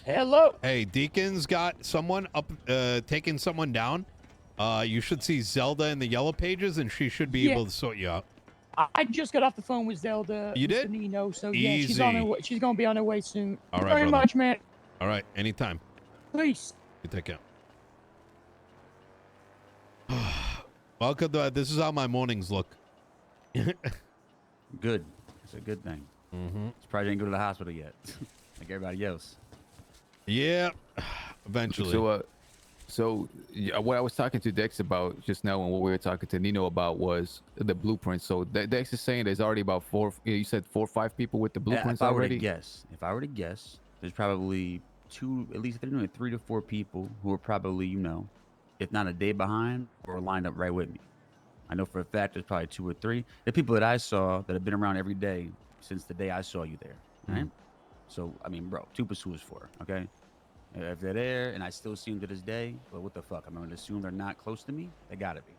Hello. Hey, Deacon's got someone up, taking someone down. You should see Zelda in the yellow pages, and she should be Yeah, able to sort you out. I just got off the phone with Zelda, You Mr. did? Nino. So yeah, she's on her Easy. way. She's gonna be on her way soon. All right, Very brother. much, man. All right, anytime. Please. You take care. Welcome to, this is how my mornings look. Good. It's a good thing. Mm-hmm. Surprised you didn't go to the hospital yet, like everybody else. Yeah, eventually. What I was talking to Dex about just now, and what we were talking to Nino about was the blueprint. So Dex is saying there's already about four. You said 4 or 5 people with the blueprints If I were already. if I were to guess, there's probably at least 3 to 4 people who are probably, if not a day behind or lined up right with me. I know for a fact there's probably 2 or 3. The people that I saw that have been around every day since the day I saw you there, right? So, I mean, bro, 2 plus 2 is 4, okay? If they're there and I still see them to this day, well, what the fuck? I'm going to assume they're not close to me. They got to be.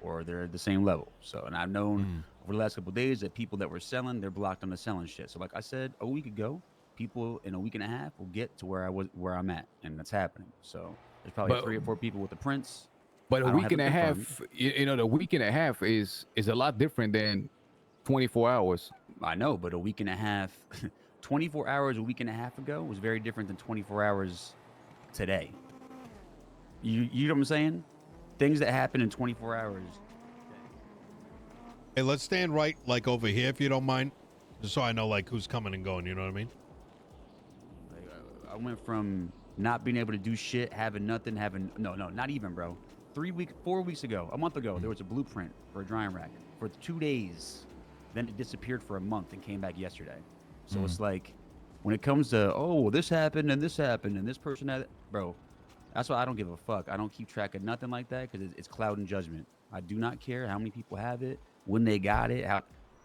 Or they're at the same level. So, and I've known over the last couple of days that people that were selling, they're blocked on the selling shit. So, like I said, a week ago, people in a week and a half will get to where I'm at, and that's happening. So, there's probably But 3 or 4 people with the prints. but a I don't week have and it a confirmed. half, the week and a half is a lot different than 24 hours. I know, but a week and a half, 24 hours a week and a half ago was very different than 24 hours today. You know what I'm saying? Things that happen in 24 hours. Hey, let's stand right, like, over here, if you don't mind. Just so I know, like, who's coming and going, you know what I mean? Like, I went from not being able to do shit, having nothing, no, not even, bro. 4 weeks ago, a month ago, there was a blueprint for a drying rack for 2 days. Then it disappeared for a month and came back yesterday. So it's like, when it comes to, oh, well, this happened and this happened and this person had it, bro, that's why I don't give a fuck. I don't keep track of nothing like that because it's cloud and judgment. I do not care how many people have it, when they got it, how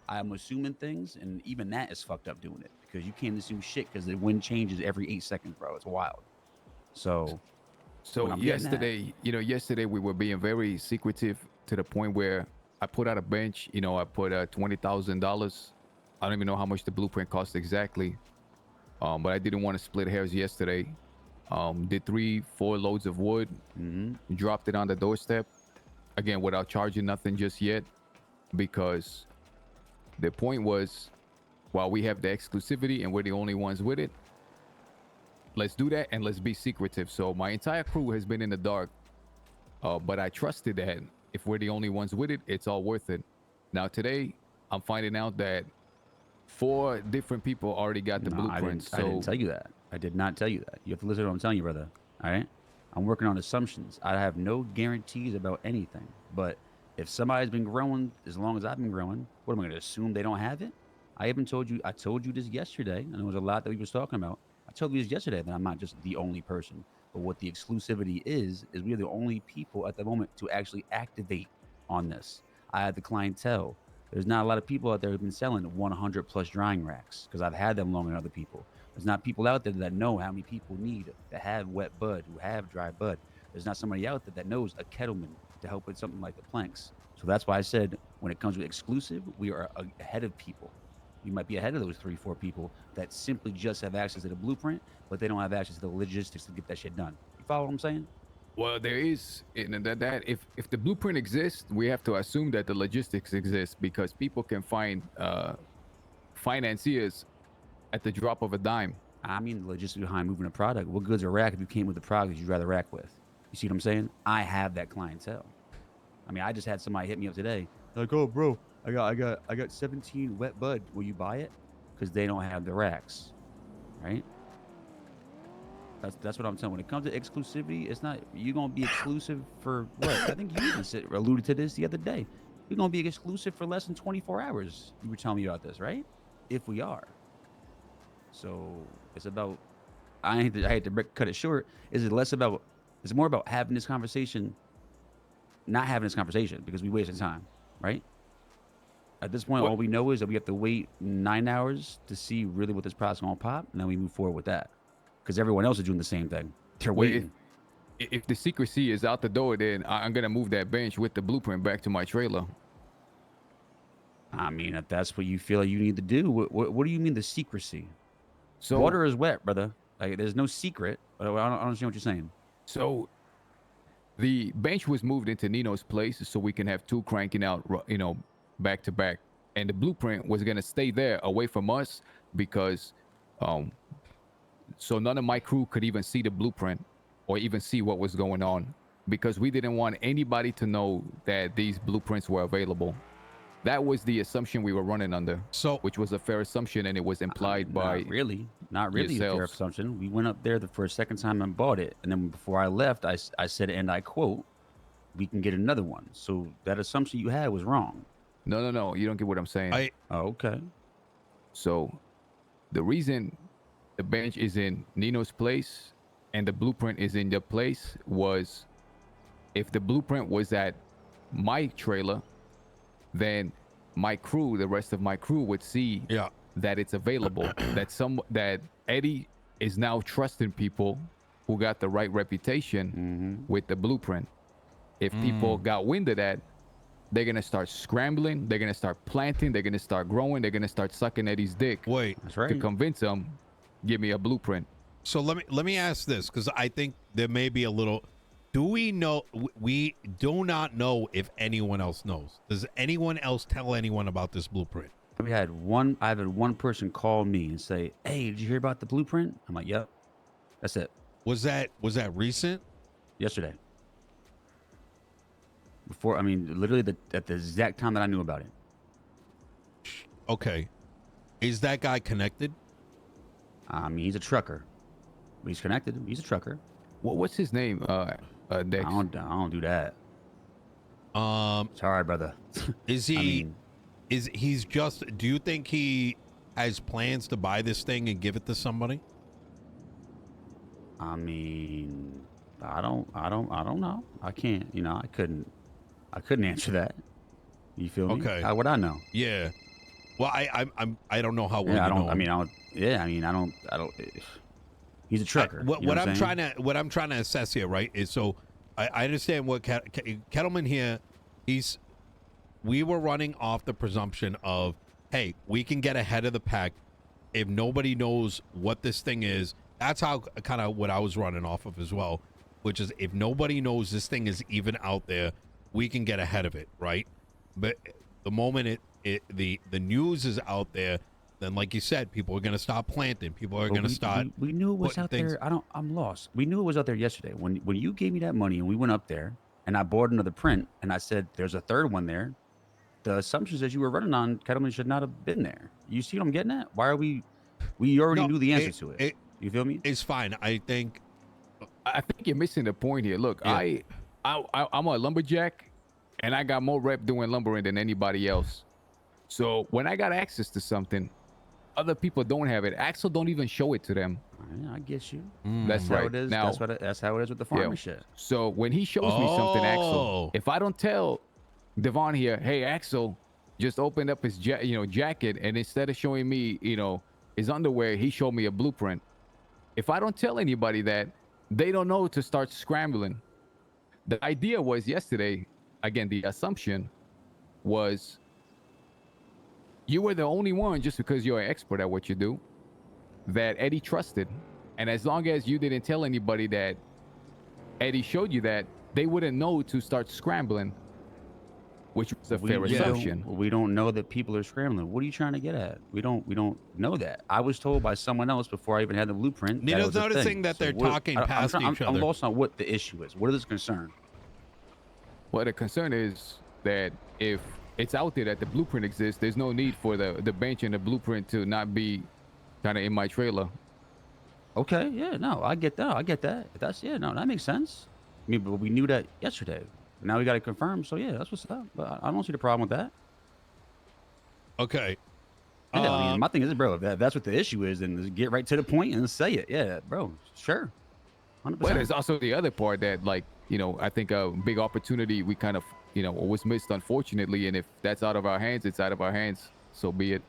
I'm assuming things, and even that is fucked up doing it because you can't assume shit because the wind changes every 8 seconds, bro. It's wild. So So yesterday we were being very secretive to the point where I put out a bench. I put $20,000. I don't even know how much the blueprint cost exactly, but I didn't want to split hairs yesterday. Did 3-4 loads of wood, dropped it on the doorstep, again without charging nothing just yet, because the point was, while we have the exclusivity and we're the only ones with it, let's do that and let's be secretive. So my entire crew has been in the dark, but I trusted that if we're the only ones with it, it's all worth it. Now today, I'm finding out that 4 different people already got the blueprint. I didn't tell you that. I did not tell you that. You have to listen to what I'm telling you, brother. All right? I'm working on assumptions. I have no guarantees about anything. But if somebody's been growing as long as I've been growing, what am I going to assume they don't have it? I told you this yesterday, and there was a lot that we was talking about. I told you this yesterday that I'm not just the only person. But what the exclusivity is we are the only people at the moment to actually activate on this. I have the clientele. There's not a lot of people out there who've been selling 100 plus drying racks because I've had them longer than other people. There's not people out there that know how many people need that have wet bud, who have dry bud. There's not somebody out there that knows a kettleman to help with something like the planks. So that's why I said when it comes to exclusive, we are ahead of people. You might be ahead of those 3-4 people that simply just have access to the blueprint, but they don't have access to the logistics to get that shit done. You follow what I'm saying? Well, there is that if the blueprint exists, we have to assume that the logistics exist, because people can find financiers at the drop of a dime. I mean, the logistics behind moving a product. What good's a rack if you came with the product you'd rather rack with? You see what I'm saying? I have that clientele. I mean, I just had somebody hit me up today. Like, oh, bro, I got 17 wet bud. Will you buy it? Because they don't have the racks, right? That's what I'm saying. When it comes to exclusivity, it's not you're gonna be exclusive for what? I think you even alluded to this the other day. We're gonna be exclusive for less than 24 hours. You were telling me about this, right? If we are. So it's about. I hate to cut it short. It's more about having this conversation, not having this conversation because we wasted time, right? At this point, all we know is that we have to wait 9 hours to see really what this product's gonna pop, and then we move forward with that. Because everyone else is doing the same thing. They're waiting. If the secrecy is out the door, then I'm gonna move that bench with the blueprint back to my trailer. I mean, if that's what you feel like you need to do, what do you mean the secrecy? So Water is wet, brother. Like, there's no secret. I don't understand what you're saying. So the bench was moved into Nino's place so we can have two cranking out, back to back. And the blueprint was going to stay there away from us because so none of my crew could even see the blueprint or even see what was going on, because we didn't want anybody to know that these blueprints were available. That was the assumption we were running under, So which was a fair assumption, and it was implied by Not really a fair yourselves. assumption. We went up there for a second time and bought it, and then before I left, I said, and I quote, "We can get another one." So that assumption you had was wrong. No, you don't get what I'm saying. Oh, okay. So the reason the bench is in Nino's place and the blueprint is in your place was, if the blueprint was at my trailer, then my crew, the rest of my crew, would see that it's available. that Eddie is now trusting people who got the right reputation with the blueprint. If people got wind of that, they're gonna start scrambling. They're gonna start planting. They're gonna start growing. They're gonna start sucking Eddie's dick. wait. That's right. To convince him, give me a blueprint. So let me ask this, because I think there may be a little. Do we know? We do not know if anyone else knows. Does anyone else tell anyone about this blueprint? I've had one person call me and say, "Hey, did you hear about the blueprint?" I'm like, "Yep." That's it. Was that recent? Yesterday. Before, I mean, literally at the exact time that I knew about it. Okay. Is that guy connected? I mean, he's a trucker. He's connected. He's a trucker. What's his name? Dex. I don't do that. Sorry, brother. Is he? I mean, he's just? Do you think he has plans to buy this thing and give it to somebody? I mean, I don't know. I can't. I couldn't answer that. You feel me? Okay. How would I know? Yeah. Well, I don't know how well Yeah, I you don't. know I him. mean, I don't. Yeah, I mean, I don't. He's a trucker. What I'm trying to assess here, right, is so I understand what Kettleman here. We were running off the presumption of, hey, we can get ahead of the pack if nobody knows what this thing is. That's how kind of what I was running off of as well, which is if nobody knows this thing is even out there, we can get ahead of it, right? But the moment the news is out there, then like you said, people are going to stop planting. People are going to start. We knew it was putting out things- there. I'm lost. We knew it was out there yesterday. When you gave me that money and we went up there and I bought another print and I said there's a third one there. The assumptions that you were running on, Kettleman should not have been there. You see what I'm getting at? Why are we already No, knew the answer to it. You feel me? It's fine. I think you're missing the point here. Look, Yeah. I'm a lumberjack, and I got more rep doing lumbering than anybody else. So when I got access to something, other people don't have it. Axel don't even show it to them. Yeah, I get you. That's That's how right. it is. Now, That's how it is with the farmer shit. so when he shows me something, Oh. Axel, if I don't tell Devon here, hey, Axel just opened up his jacket, and instead of showing me his underwear, he showed me a blueprint. If I don't tell anybody that, they don't know to start scrambling. The idea was yesterday, again, the assumption was you were the only one, just because you're an expert at what you do, that Eddie trusted. And as long as you didn't tell anybody that Eddie showed you that, they wouldn't know to start scrambling, which was a fair assumption. We don't know that people are scrambling. What are you trying to get at? We don't know that. I was told by someone else before I even had the blueprint. that it Nino's was a noticing thing. that So they're what- talking I'm past each I'm other. lost on what the issue is. What is the concern? Well, the concern is that if it's out there that the blueprint exists, there's no need for the bench and the blueprint to not be kind of in my trailer. Okay, yeah, no, I get that. That makes sense. I mean, but we knew that yesterday. Now we got to confirm. So yeah, that's what's up. But I don't see the problem with that. okay. Yeah, I mean, my thing is, bro, if that's what the issue is, then just get right to the point and say it. Yeah, bro, sure, 100%. But there's also the other part that, I think a big opportunity we kind of, was missed, unfortunately. And if that's out of our hands, it's out of our hands. So be it.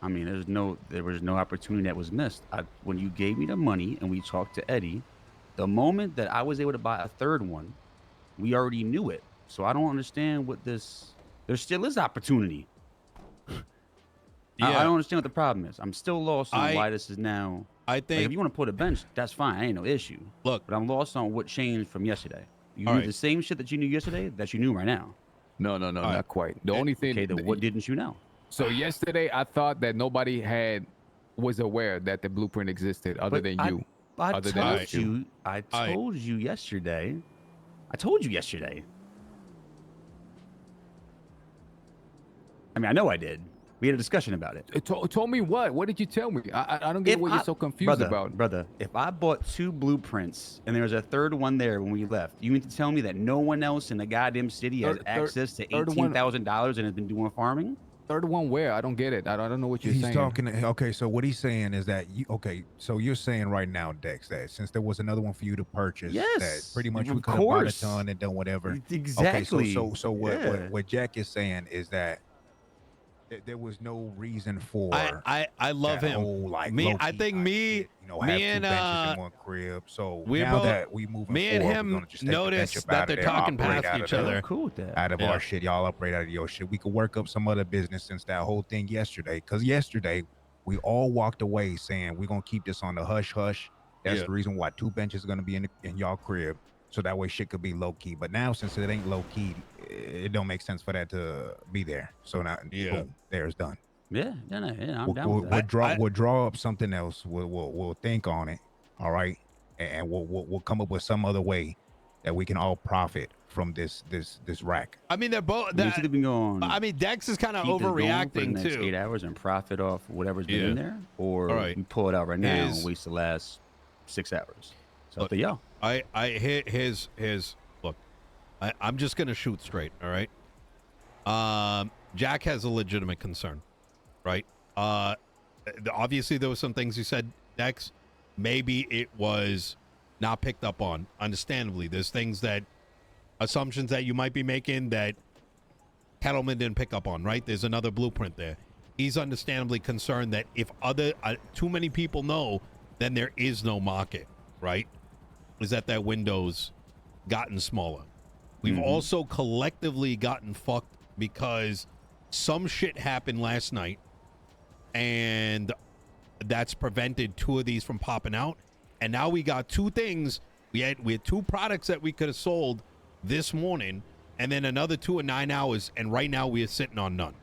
I mean, there was no opportunity that was missed. When you gave me the money and we talked to Eddie, the moment that I was able to buy a third one, we already knew it. So I don't understand what this. There still is opportunity. I don't understand what the problem is. I'm still lost on why this is now I Like, if think you want to put a bench, that's fine. Ain't no issue. look, But I'm lost on what changed from yesterday. You All knew right. the same shit that you knew yesterday that you knew right now. No, right. not quite. The only thing. Okay, then what didn't you know? So yesterday, I thought that nobody was aware that the blueprint existed other But than I, you. I Other than us told two. you. I right. told you yesterday. I told you yesterday. I mean, I know I did. We had a discussion about it. It told me what? What did you tell me? I don't get what you're so confused about. Brother, if I bought 2 blueprints and there was a third one there when we left, you mean to tell me that no one else in the goddamn city has access to $18,000 and has been doing farming? Third one where? I don't get it. I don't know what you're He's saying. talking. Okay, so what he's saying is that so you're saying right now, Dex, that since there was another one for you to purchase, that Yes, pretty much of we could have bought a course. ton and done whatever. Exactly. Okay, so Yeah. what Jack is saying is that there was no reason for I love that him. whole, like, Me, low-key I think type me, shit, have me 2 and benches in one crib. So we now both- that we moving me and forward, we're him gonna just take the bench noticed up that out of they're there, talking operate past out of each there, other. Cool with that. out of Yeah. our shit. Y'all operate out of your shit. We could work up some other business since that whole thing yesterday. Because yesterday we all walked away saying we're gonna keep this on the hush hush. That's Yeah. the reason why 2 benches are gonna be in y'all crib, so that way shit could be low key. But now since it ain't low key, it don't make sense for that to be there. So now, Yeah. boom, there's done. Yeah, I'm down We'll, with that. we'll draw up something else. We'll think on it. All right, and we'll come up with some other way that we can all profit from this rack. I mean, they're both. We should have been going. I mean, Dex is kind of keep this going for the overreacting next too. 8 hours and profit off whatever's been Yeah. in there, or All right. we pull it out right now Is- and waste the last 6 hours. So Look, up to y'all. His look. I'm just gonna shoot straight. All right. Jack has a legitimate concern, right? Obviously there was some things he said, Dex. Maybe it was not picked up on. Understandably, there's assumptions that you might be making that Kettleman didn't pick up on, right? There's another blueprint there. He's understandably concerned that if too many people know, then there is no market, right? Is that window's gotten smaller. We've also collectively gotten fucked because some shit happened last night and that's prevented 2 of these from popping out. And now we got 2 things. We had 2 products that we could have sold this morning, and then another 2 in 9 hours, and right now we are sitting on none.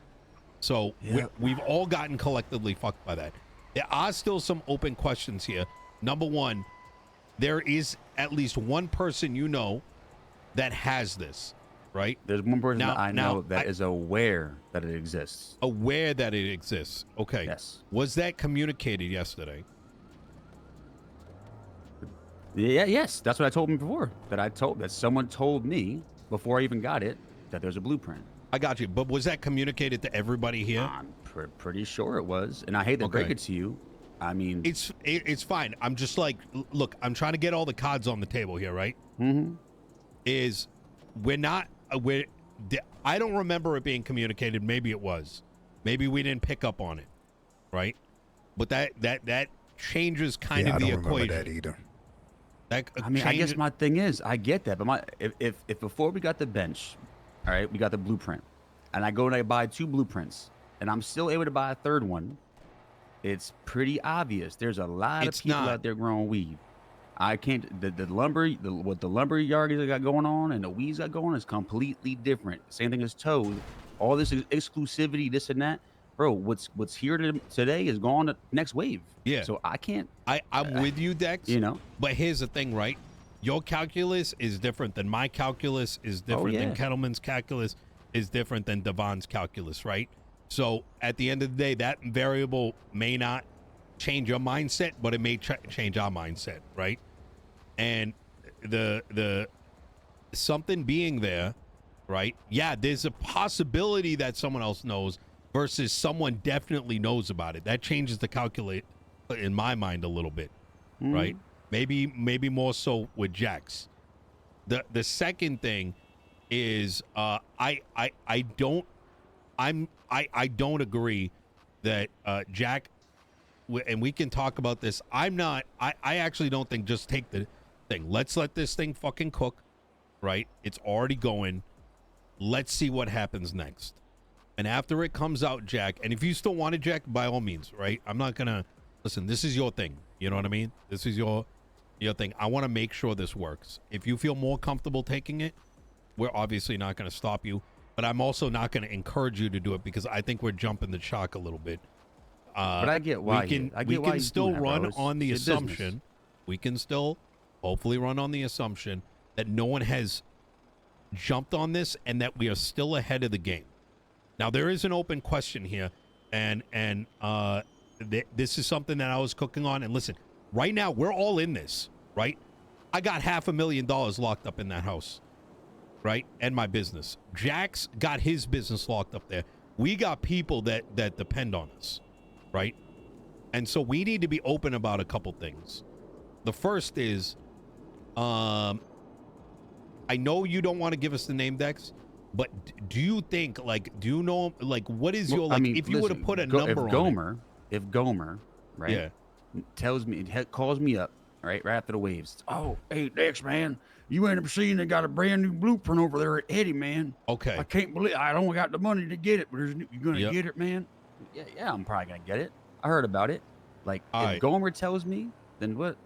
So we've all gotten collectively fucked by that. There are still some open questions here. Number 1, there is at least one person you know that has this, right? There's one person that I know that is aware that it exists. Aware that it exists. Okay. Yes. Was that communicated yesterday? Yeah, yes. That's what I told him before. That someone told me before I even got it that there's a blueprint. I got you. But was that communicated to everybody here? I'm pretty sure it was. And I hate to break it to you. I mean, it's fine. I'm just like, look, I'm trying to get all the cards on the table here, right? Mm-hmm. I don't remember it being communicated. Maybe it was. Maybe we didn't pick up on it, right? But that changes kind of the equation. I don't remember that either. I guess my thing is, I get that, but if before we got the bench, all right, we got the blueprint, and I go and I buy 2 blueprints, and I'm still able to buy a third one, it's pretty obvious. There's a lot of people out there growing weed. I can't. What the lumber yards got going on and the weeds got going on is completely different. Same thing as toad. All this exclusivity, this and that, bro. What's here today is gone to next wave. Yeah. So I can't. I'm with you, Dex. You know. But here's the thing, right? Your calculus is different than my calculus. Is different than Kettleman's calculus. Is different than Devon's calculus, right? So at the end of the day, that variable may not change your mindset, but it may change our mindset, right? And the something being there, right? Yeah, there's a possibility that someone else knows versus someone definitely knows about it. That changes the calculate in my mind a little bit, right? Maybe more so with Jax. The second thing is I don't agree that Jack, and we can talk about this. I actually don't think just take the thing. Let's let this thing fucking cook, right? It's already going. Let's see what happens next. And after it comes out, Jack, and if you still want it, Jack, by all means, right? I'm not gonna listen. This is your thing. You know what I mean? This is your thing. I want to make sure this works. If you feel more comfortable taking it, we're obviously not going to stop you, but I'm also not going to encourage you to do it because I think we're jumping the chalk a little bit. But I get why. We can still run on the assumption. We can still hopefully run on the assumption that no one has jumped on this and that we are still ahead of the game. Now there is an open question here, and this is something that I was cooking on. And listen, right now we're all in this, right? I got $500,000 locked up in that house, right? And my business. Jack's got his business locked up there. We got people that depend on us, right? And so we need to be open about a couple things. The first is, I know you don't want to give us the name, Dex, but do you think, like, do you know, like, what is your, like, if you were to put a number on it? If Gomer, right, Yeah. tells me, calls me up, right after the waves. Oh, hey, Dex, man, you ain't ever seen they got a brand new blueprint over there at Eddie, man. Okay. I can't believe I don't got the money to get it, but you're gonna Yep. get it, man. Yeah, I'm probably gonna get it. I heard about it. Like, All if right. Gomer tells me, then what?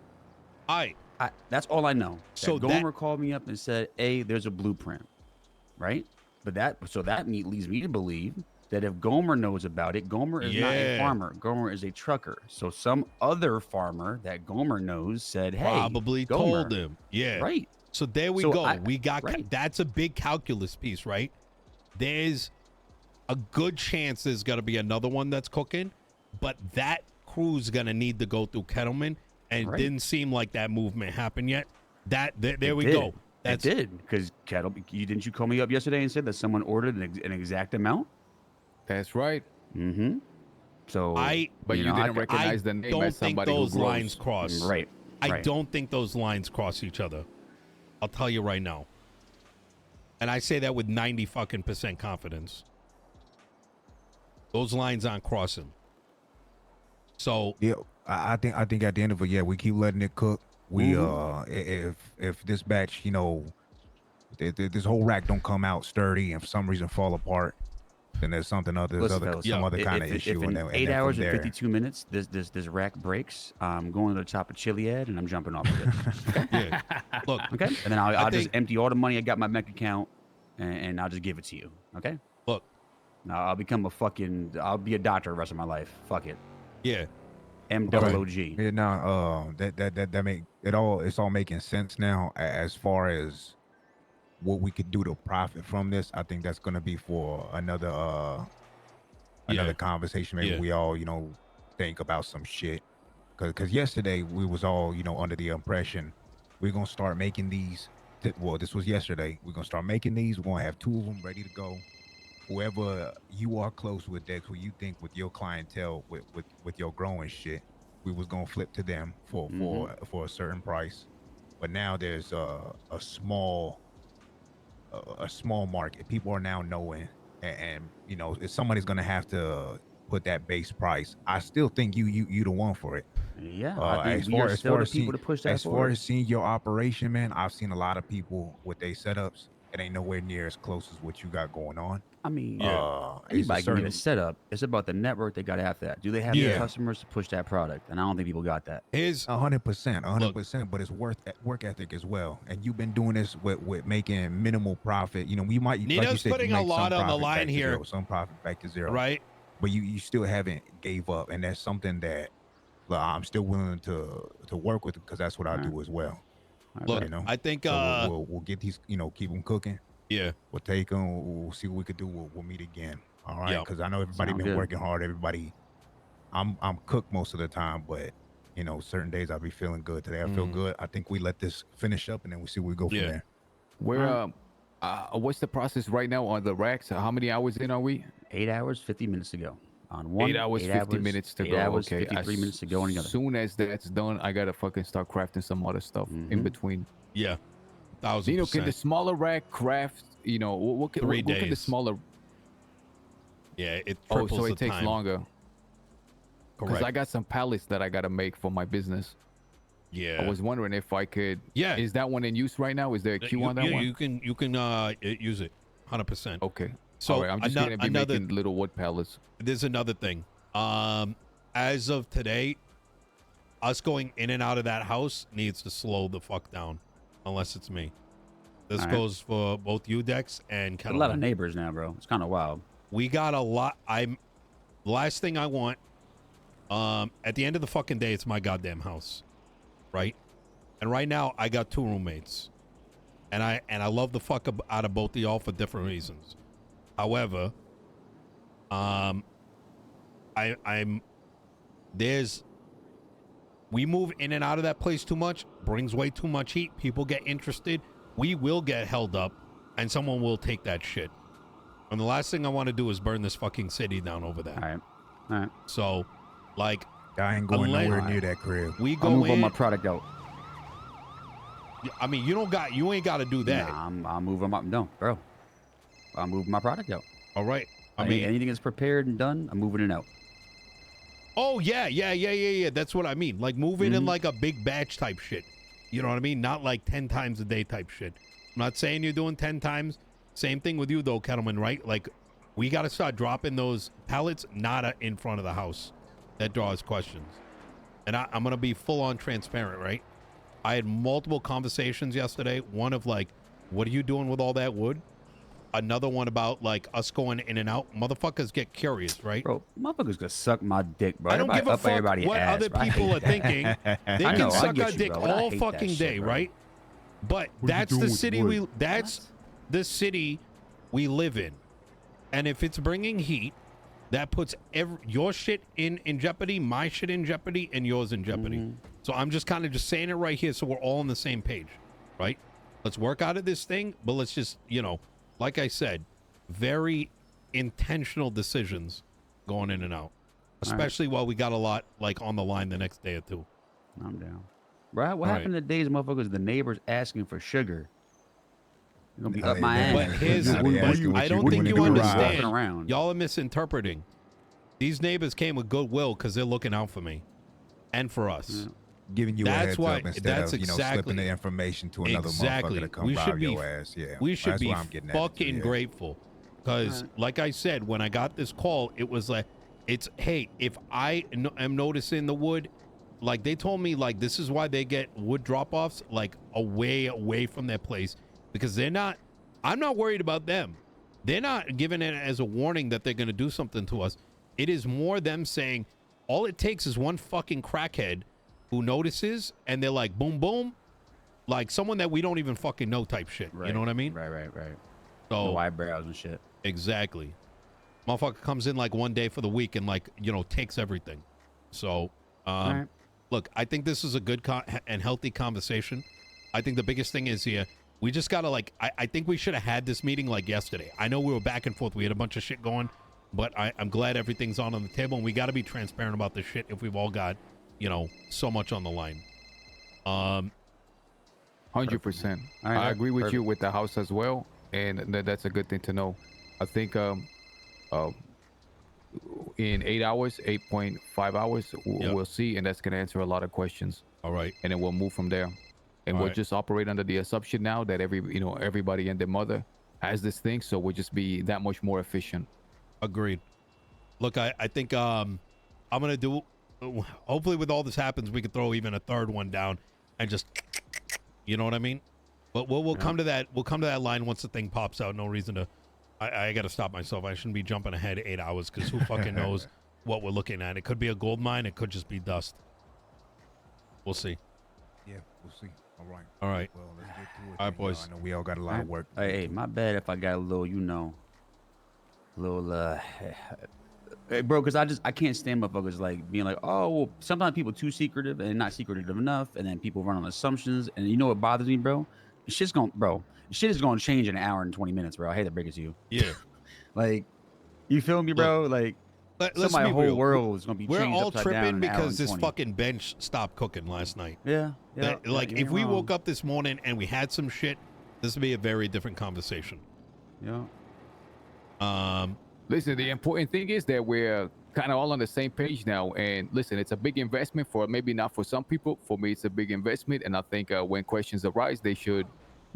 That's all I know. So Gomer called me up and said, "Hey, there's a blueprint," right? But that leads me to believe that if Gomer knows about it, Gomer is not a farmer. Gomer is a trucker. So some other farmer that Gomer knows said, "Hey, probably Gomer." told him. Yeah. Right. So there we So go. I- We got right. that's a big calculus piece, right? There's a good chance there's gonna be another one that's cooking, but that crew's gonna need to go through Kettleman, and it Right. didn't seem like that movement happened yet. There we did. go. That's It did, because didn't you call me up yesterday and said that someone ordered an exact amount? That's right. Mm-hmm. So But you didn't I recognize the name don't as think somebody who those grows. lines cross. right. I don't think those lines cross each other. I'll tell you right now. And I say that with 90 fucking % confidence. Those lines aren't crossing. So Yeah, I think at the end of it, yeah, we keep letting it cook. We if this batch, you know, this whole rack don't come out sturdy and for some reason fall apart, then there's something other, Listen, fellas, some other kind of issue. If in and then 8 from hours and there- 52 minutes, this rack breaks, I'm going to the top of Chiliad and I'm jumping off of it. yeah. Look, Okay? And then I'll just think- empty all the money I got in my bank account and I'll just give it to you. Okay? look, Now I'll be a doctor the rest of my life. Fuck it. yeah. MOOG. Yeah, no, that make it all. It's all making sense now as far as what we could do to profit from this. I think that's gonna be for another conversation. Maybe Yeah. we all, you know, think about some shit. Cause yesterday we was all, you know, under the impression we're gonna start making these. Well, this was yesterday. We're gonna start making these. We're gonna have 2 of them ready to go. Whoever you are close with, Dex, who you think with your clientele, with your growing shit, we was gonna flip to them for a certain price. But now there's a small market. People are now knowing, and you know, if somebody's gonna have to put that base price, I still think you the one for it. Yeah, I think we are still the people to push that as far forward. as seeing your operation, man, I've seen a lot of people with their setups. It ain't nowhere near as close as what you got going on. I mean, Yeah. anybody can get a setup. It's about the network they got to have that. Do they have the Yeah. customers to push that product? And I don't think people got that. Here's 100%, but it's work ethic as well. And you've been doing this with making minimal profit. You know, you might like you Nino's said, you putting a make some lot on the profit line back to here. zero, some profit back to zero, right. but you still haven't gave up, and that's something that I'm still willing to work with because that's what I do as well. Look, You know, I think so we'll get these, you know, keep them cooking. yeah. We'll take them. We'll see what we could do. We'll meet again. All right, Yeah. because I know everybody Sound been good. working hard. Everybody, I'm cooked most of the time, but you know, certain days I'll be feeling good. Today I feel good. I think we let this finish up and then we see where we go from Yeah. there. Where what's the process right now on the racks? How many hours in are we? 8 hours, 50 minutes to go. On one, 8 hours, 50 minutes to 8 go. hours, Okay. 53 minutes to go on the As other. soon as that's done, I gotta fucking start crafting some other stuff in between. Yeah. 1000%. Nino, can the smaller rack craft? You know, what can 3 what can the days. smaller? Yeah, it Oh, triples so the it takes time. longer. Because Correct. I got some pallets that I gotta make for my business. Yeah. I was wondering if I could. Yeah. Is that one in use right now? Is there a queue on that yeah, one? you can use it 100%. Okay. So All right, I'm just gonna be another making little wood pallets. there's another thing. As of today, us going in and out of that house needs to slow the fuck down, unless it's me. This All right. goes for both you, Dex, and A lot of Kettleman. neighbors now, bro. It's kind of wild. We got a lot. Last thing I want, at the end of the fucking day, it's my goddamn house, right? And right now, I got 2 roommates, and I love the fuck out of both of y'all for different reasons. However, we move in and out of that place too much, brings way too much heat. People get interested. We will get held up, and someone will take that shit. And the last thing I want to do is burn this fucking city down over that. All right. So, like, I ain't going Unless- nowhere near that crib. we I'll go move all in. my product out. I mean, you ain't got to do that. Nah, I'm moving my no, bro. I'll move my product out. All right. I Like, mean, anything that's prepared and done, I'm moving it out. oh yeah. That's what I mean. Like, move it in like a big batch type shit. You know what I mean? Not like 10 times a day type shit. I'm not saying you're doing 10 times. Same thing with you though, Kettleman, right? Like, we got to start dropping those pallets not in front of the house. That draws questions. And I'm going to be full on transparent, right? I had multiple conversations yesterday. One of like, what are you doing with all that wood? Another one about like us going in and out. Motherfuckers get curious, right? Bro, motherfuckers gonna suck my dick, bro. I don't Everybody give a up fuck everybody's what ass, other bro. I people hate are that. thinking. They I can know, I suck get our you, dick bro, but I all hate that fucking shit, day, bro. right? But you that's doing the with city wood? that's the city we live in. And if it's bringing heat, that puts your shit in jeopardy, my shit in jeopardy, and yours in jeopardy. So I'm just kind of just saying it right here so we're all on the same page, right? Let's work out of this thing, but let's just, like I said, very intentional decisions going in and out, especially while we got a lot like on the line the next day or two. I'm down. Bro, what All happened to days, motherfuckers? The neighbors asking for sugar. You're gonna be Oh, up yeah, my man. ass. But here's, Now they asking what I you don't doing think in you the garage. understand. Walking around. Y'all are misinterpreting. These neighbors came with goodwill because they're looking out for me and for us. Giving you That's a heads why- up instead that's of exactly- slipping the information to another Exactly. motherfucker to come We should rob be- your ass. Yeah, We should that's be why I'm getting at it, fucking yeah. grateful because, like I said, when I got this call, it was like, hey, if I am noticing the wood, like they told me, like this is why they get wood drop-offs like away from their place because I'm not worried about them. They're not giving it as a warning that they're going to do something to us. It is more them saying, all it takes is one fucking crackhead who notices and they're like, boom, boom, like someone that we don't even fucking know type shit. You know what I mean? Right. So No eyebrows and shit. exactly. Motherfucker comes in like one day for the week and like, takes everything. So, Right. look, I think this is a good and healthy conversation. I think the biggest thing is here, we just got to like, I think we should have had this meeting like yesterday. I know we were back and forth. We had a bunch of shit going, but I'm glad everything's on the table and we got to be transparent about this shit if we've all got, so much on the line. 100%. All right, I agree with you perfect. with the house as well, and that's a good thing to know. I think in 8 hours, 8.5 hours, we'll see, and that's gonna answer a lot of questions, All right. and then we'll move from there. And All we'll right. just operate under the assumption now that everybody and their mother has this thing, so we'll just be that much more efficient. Agreed. Look, I think I'm gonna do. Hopefully, with all this happens, we could throw even a third one down and just, you know what I mean. But we'll come to that. We'll come to that line once the thing pops out. No reason to. I got to stop myself. I shouldn't be jumping ahead 8 hours because who fucking knows what we're looking at. It could be a gold mine. It could just be dust. We'll see. Yeah, we'll see. All right. All right. Well, let's get to it. All right, then, y'all. boys. I know we all got a lot of work. to Hey, do. my bad if I got a little, hey, bro, because I can't stand motherfuckers like being like, oh, well, sometimes people too secretive and not secretive enough, and then people run on assumptions, and you know what bothers me, bro? Shit is gonna change in an hour and 20 minutes, bro. I hate to break it to you. Yeah. Like, you feel me, bro? Like, Let's my be whole real. world is gonna be We're changed all upside down tripping in an hour because and this 20. fucking bench stopped cooking last night. Yeah. Like, if we woke up this morning and we had some shit, this would be a very different conversation. Yeah. Listen, the important thing is that we're kind of all on the same page now. And listen, it's a big investment for maybe not for some people. For me, it's a big investment. And I think when questions arise, they should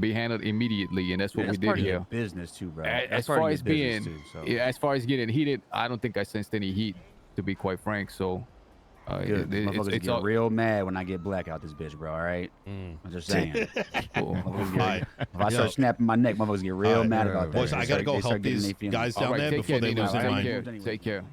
be handled immediately. And that's what we that's did part of here. your business too, bro. As That's part far of as your business being, too, so. yeah, as far as getting heated, I don't think I sensed any heat, to be quite frank. So Good. Motherfuckers It's get all real mad when I get black out this bitch, bro. All right. I'm just saying. cool. Motherfuckers get- Alright. If I Yo. start snapping my neck, motherfuckers get real Alright. mad about that. Boys, I They gotta start- go they help start getting these their feelings. guys All down right, there take before care, they Nino. lose their Take mind. care. Anyway. Take care.